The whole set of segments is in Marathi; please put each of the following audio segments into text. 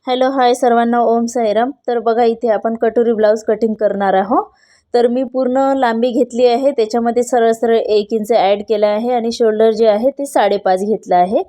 हॅलो हाय सर्वांना, ओम साईराम. तर बघा इथे आपण कटोरी ब्लाऊज कटिंग करणार आहोत. तर मी पूर्ण लांबी घेतली आहे, त्याच्यामध्ये सरळ सरळ 1 इंच ॲड केला आहे आणि शोल्डर जे आहे ते 5.5 घेतला आहे.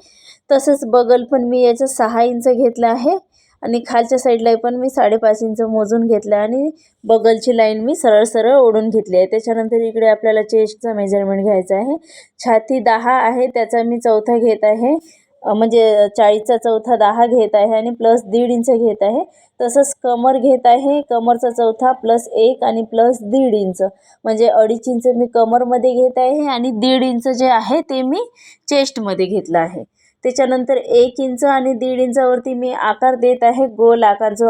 तसंच बगल पण मी याचं 6 इंच घेतलं आहे आणि खालच्या साईडला पण मी 5.5 इंच मोजून घेतलं आणि बगलची लाईन मी सरळ सरळ ओढून घेतली आहे. त्याच्यानंतर इकडे आपल्याला चेस्टचा मेजरमेंट घ्यायचा आहे. छाती 10 आहे, त्याचा मी चौथा घेत आहे. म्हणजे 40चा चौथा 10 घेत आहे आणि प्लस 1.5 इंच घेत आहे. तसंच कमर घेत आहे, कमरचा चौथा प्लस 1 आणि प्लस 1.5 इंच म्हणजे 2.5 इंच मी कमरमध्ये घेत आहे आणि 1.5 इंच जे आहे ते मी चेस्टमध्ये घेतलं आहे. त्याच्यानंतर 1 इंच आणि 1.5 इंचावरती मी आकार देत आहे. गोल आकार जो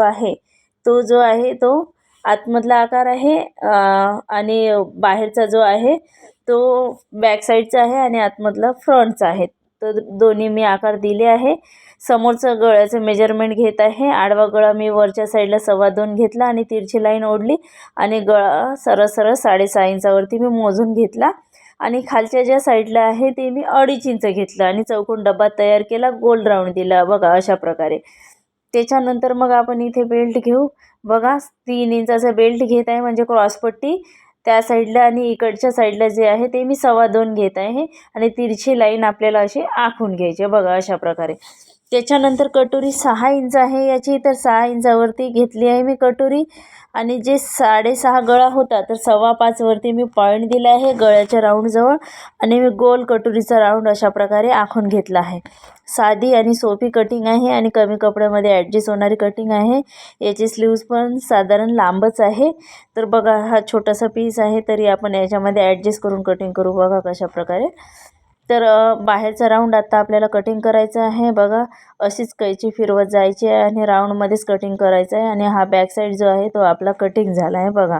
आहे तो आतमधला आकार आहे आणि बाहेरचा जो आहे तो बॅक साईडचा आहे आणि आतमधला फ्रंटचा आहे. तर दोन्ही मी आकार दिले आहे. समोरचं गळ्याचं मेजरमेंट घेत आहे. आडवा गळा मी वरच्या साईडला 2.25 घेतला आणि तिरछी लाईन ओढली आणि गळा सरळ सरळ 6.5 इंचावरती मी मोजून घेतला आणि खालच्या ज्या साईडला आहे ते मी 2.5 इंच घेतलं आणि चौकोन डबा तयार केला, गोल राऊंड दिला बघा अशा प्रकारे. त्याच्यानंतर मग आपण इथे बेल्ट घेऊ. बघा 3 इंचाचा बेल्ट घेत आहे म्हणजे क्रॉसपट्टी त्या साईडला आणि इकडच्या साईडला जे आहे ते मी 2.25 घेत आहे आणि तिरछी लाईन आपल्याला अशी आखून घ्यायची बघा अशा प्रकारे. त्याच्यानंतर कटोरी 6 इंच आहे याची, तर 6 इंचावरती घेतली आहे मी कटोरी आणि जे 6.5 गळा होता तर 5.25 वरती मी पॉईंट दिला आहे गळ्याच्या राऊंडजवळ आणि मी गोल कटोरीचा राऊंड अशा प्रकारे आखून घेतला आहे. साधी आणि सोपी कटिंग आहे आणि कमी कपड्यामध्ये ॲडजस्ट होणारी कटिंग आहे. याची स्लीव्ज पण साधारण लांबच आहे. तर बघा हा छोटासा पीस आहे तरी आपण याच्यामध्ये ॲडजस्ट करून कटिंग करू बघा कशा प्रकारे. तर बाहेरचा राऊंड आता आपल्याला कटिंग करायचं आहे. बघा अशीच कैची फिरवत जायची आहे आणि राऊंडमध्येच कटिंग करायचं आहे आणि हा बॅक साईड जो आहे तो आपला कटिंग झाला आहे बघा.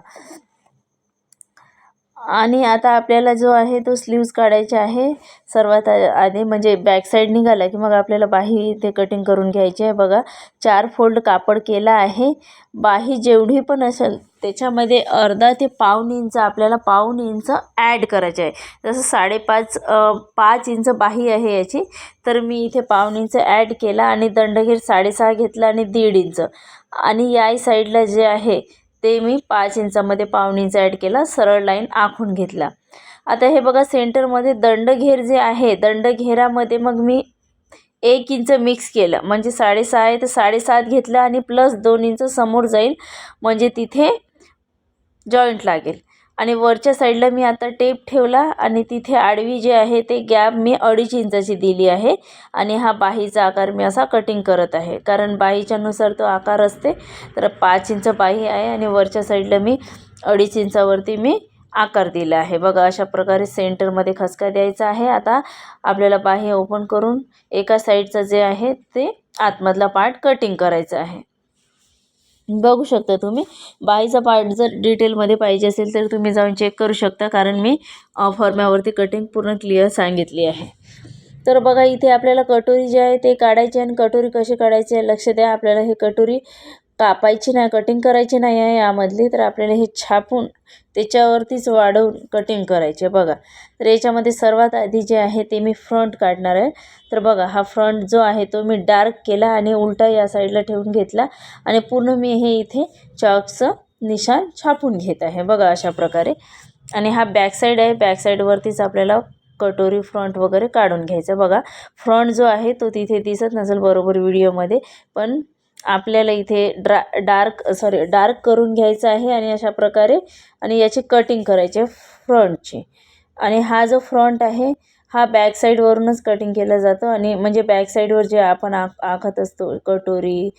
आणि आता आपल्याला जो आहे तो स्लीव्ज काढायचे आहे. सर्वात आधी म्हणजे बॅक साईड निघाला की मग आपल्याला बाही इथे कटिंग करून घ्यायची आहे. बघा 4 फोल्ड कापड केला आहे. बाही जेवढी पण असेल त्याच्यामध्ये अर्धा ते पाऊण इंच आपल्याला पाऊण इंच ॲड करायचे आहे. जसं 5.5 इंच बाही आहे याची, तर मी इथे पाऊण इंच ॲड केला आणि दंडघेर 6.5 घेतला आणि 1.5 इंच आणि या साईडला जे आहे ते मी 5 इंचामध्ये पाऊण इंच ॲड केला, सरळ लाईन आखून घेतला. आता हे बघा सेंटरमध्ये दंडघेर जे आहे दंडघेरामध्ये मग मी 1 इंच मिक्स केलं म्हणजे 6.5 आहे तर 7.5 घेतलं आणि प्लस 2 इंच समोर जाईल म्हणजे तिथे जॉईंट लागेल. आणि वरच्या साईडला मी आता टेप ठेवला आणि तिथे आडवी जे आहे ते गॅप मी 2.5 इंचाची दिली आहे आणि हा बाहीचा आकार मी असा कटिंग करत आहे कारण बाहीच्यानुसार तो आकार असते. तर 5 इंच बाही आहे आणि वरच्या साईडला मी 2.5 इंचावरती मी आकार दिला आहे बघा अशा प्रकारे. सेंटरमध्ये खसका द्यायचा आहे. आता आपल्याला बाही ओपन करून एका साईडचं जे आहे ते आतमधला पार्ट कटिंग करायचा आहे. बघू शकता तुम्ही बाहीचा पार्ट जर डिटेलमध्ये पाहिजे असेल तर तुम्ही जाऊन चेक करू शकता कारण मी फॉर्म्यावरती कटिंग पूर्ण क्लिअर सांगितली आहे. तर बघा इथे आपल्याला कटोरी जे आहे ते काढायचे आणि कटोरी कशी काढायची आहे लक्ष द्या. आपल्याला हे कटोरी कापायची नाही, कटिंग करायची नाही आहे यामधली, तर आपल्याला हे छापून त्याच्यावरतीच वाढवून कटिंग करायचे बघा. तर याच्यामध्ये सर्वात आधी जे आहे ते मी फ्रंट काढणार आहे. तर बघा हा फ्रंट जो आहे तो मी डार्क केला आणि उलटा या साईडला ठेवून घेतला आणि पूर्ण मी हे इथे चॉकचं निशाण छापून घेत आहे बघा अशा प्रकारे. आणि हा बॅक साईड आहे, बॅक साईडवरतीच आपल्याला कटोरी फ्रंट वगैरे काढून घ्यायचं बघा. फ्रंट जो आहे तो तिथे दिसत नसेल बरोबर व्हिडिओमध्ये, पण आपल्याला इथे डार्क करून घ्यायचं आहे आणि अशा प्रकारे आणि याची कटिंग करायची फ्रंटची. आणि हा जो फ्रंट आहे हा बॅक साईडवरूनच कटिंग केला जातो आणि म्हणजे बॅक साईडवर जे आपण आखत असतो कटोरी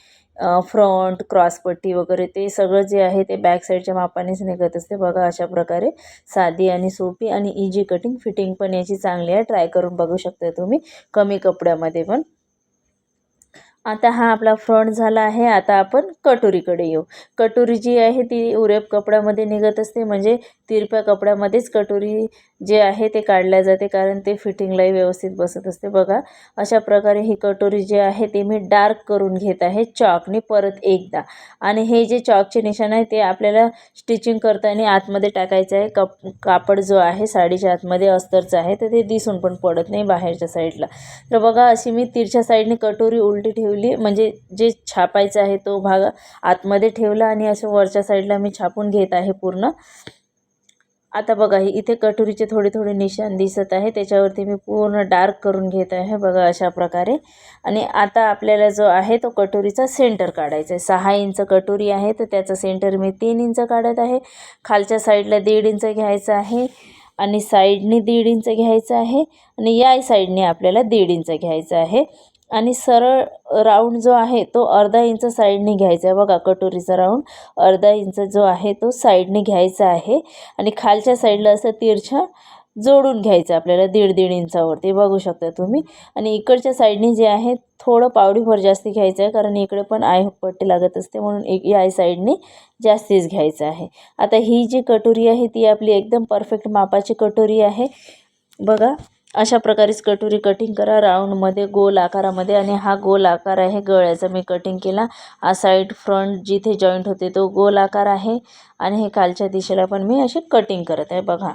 फ्रंट क्रॉसपट्टी वगैरे ते सगळं जे आहे ते बॅक साईडच्या मापानेच निघत असते बघा अशा प्रकारे. साधी आणि सोपी आणि इजी कटिंग, फिटिंग पण याची चांगली आहे, ट्राय करून बघू शकता तुम्ही कमी कपड्यामध्ये पण. आता हा आपला फ्रंट झाला आहे. आता आपण कटोरीकडे येऊ. कटोरी जी आहे ती उरेप कपड्यामध्ये निघत असते म्हणजे तिरप्या कपड्यामध्येच कटोरी जे आहे ते काढल्या जाते, कारण ते फिटिंगलाही व्यवस्थित बसत असते. बघा अशा प्रकारे ही कटोरी जे आहे ते मी डार्क करून घेत आहे चॉकने परत एकदा. आणि हे जे चॉकचे निशाण आहे ते आपल्याला स्टिचिंग करताना आतमध्ये टाकायचं आहे. कापड जो आहे साडीच्या आतमध्ये अस्तरचं आहे तर ते दिसून पण पडत नाही बाहेरच्या साईडला. तर बघा अशी मी तिरछ्या साईडने कटोरी उलटी ठेवली, म्हणजे जे छापायचं आहे तो भाग आतमध्ये ठेवला आणि असं वरच्या साईडला मी छापून घेत आहे पूर्ण. आता बघा इथे कटोरीचे थोडे थोडे निशाण दिसत आहे, त्याच्यावरती मी पूर्ण डार्क करून घेत आहे बघा अशा प्रकारे. आणि आता आपल्याला जो आहे तो कटोरीचा सेंटर काढायचा आहे. 6 इंच कटोरी आहे तर त्याचा सेंटर मी 3 इंच काढत आहे. खालच्या साईडला 1.5 इंच घ्यायचं आहे आणि साईडने 1.5 इंच घ्यायचं आहे आणि या साईडने आपल्याला 1.5 इंच घ्यायचं आहे. आणि सरळ राऊंड जो आहे तो अर्धा इंच साईडने घ्यायचा आहे. बघा कटोरीचा राऊंड अर्धा इंच जो आहे तो साईडने घ्यायचा आहे आणि खालच्या साईडला असं तिरछा जोडून घ्यायचं आपल्याला 1.5 इंचावरती, बघू शकता तुम्ही. आणि इकडच्या साईडने जे आहे थोडं पावडीभर जास्ती घ्यायचं आहे, कारण इकडे पण आय पट्टी लागत असते म्हणून या साईडने जास्तीच घ्यायचं आहे. आता ही जी कटोरी आहे ती आपली एकदम परफेक्ट मापाची कटोरी आहे. बघा अशा प्रकारेच कटोरी कटिंग करा राऊंडमध्ये, गोल आकारामध्ये. आणि हा गोल आकार आहे गळ्याचा मी कटिंग केला. हा साईड फ्रंट जिथे जॉईंट होते तो गोल आकार आहे आणि हे खालच्या दिशेला पण मी अशी कटिंग करत आहे. बघा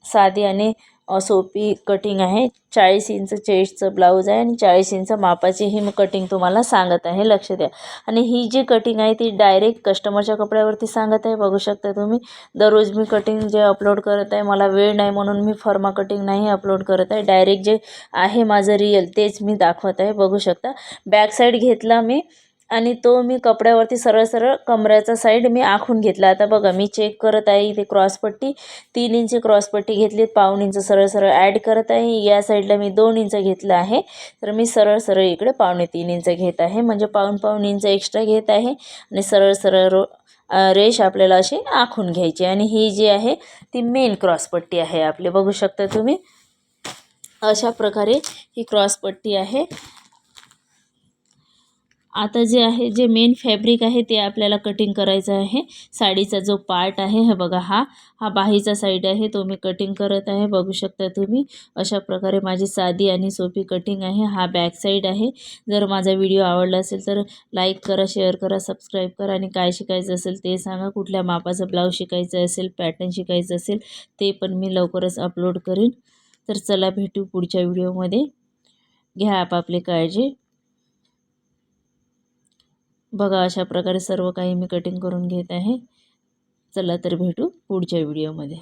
साधी आणि सोपी कटिंग आहे. 40 इंच चेस्टचं ब्लाऊज आहे आणि 40 इंच मापाची ही मी कटिंग तुम्हाला सांगत आहे, लक्ष द्या. आणि ही जी कटिंग आहे ती डायरेक्ट कस्टमरच्या कपड्यावरती सांगत आहे, बघू शकता तुम्ही. दररोज मी कटिंग जे अपलोड करत आहे, मला वेळ नाही म्हणून मी फर्मा कटिंग नाही अपलोड करत आहे. डायरेक्ट जे आहे माझं रिअल तेच मी दाखवत आहे, बघू शकता. बॅक साईड घेतला मी आणि तो मी कपड्यावरती सरळ सरळ कमऱ्याचा साईड मी आखून घेतला. आता बघा मी चेक करत आहे, इथे क्रॉसपट्टी 3 इंच क्रॉसपट्टी घेतली, पाऊण इंच सरळ सरळ ॲड करत आहे. या साईडला मी 2 इंच घेतलं आहे, तर मी सरळ सरळ इकडे 2.25 इंच घेत आहे, म्हणजे पाऊण इंच एक्स्ट्रा घेत आहे. आणि सरळ सरळ रेष आपल्याला अशी आखून घ्यायची. आणि ही जी आहे ती मेन क्रॉसपट्टी आहे आपली, बघू शकता तुम्ही. अशा प्रकारे ही क्रॉसपट्टी आहे. आता जे आहे जे मेन फॅब्रिक आहे ते आपल्याला कटिंग करायचं आहे. साडीचा जो पार्ट आहे हे बघा, हा बाहीचा साईड आहे तो मी कटिंग करत आहे, बघू शकता तुम्ही. अशा प्रकारे माझी साधी आणि सोपी कटिंग आहे. हा बॅक साईड आहे. जर माझा व्हिडिओ आवडला असेल तर लाईक करा, शेअर करा, सबस्क्राईब करा. आणि काय शिकायचं असेल ते सांगा, कुठल्या मापाचं ब्लाऊज शिकायचं असेल, पॅटर्न शिकायचं असेल ते पण मी लवकरच अपलोड करीन. तर चला भेटू पुढच्या व्हिडिओमध्ये. घ्या आपापली काळजी. बघा अशा प्रकारे सर्व काही मी कटिंग करून घेत आहे. चला तर भेटू पुढच्या व्हिडिओमध्ये.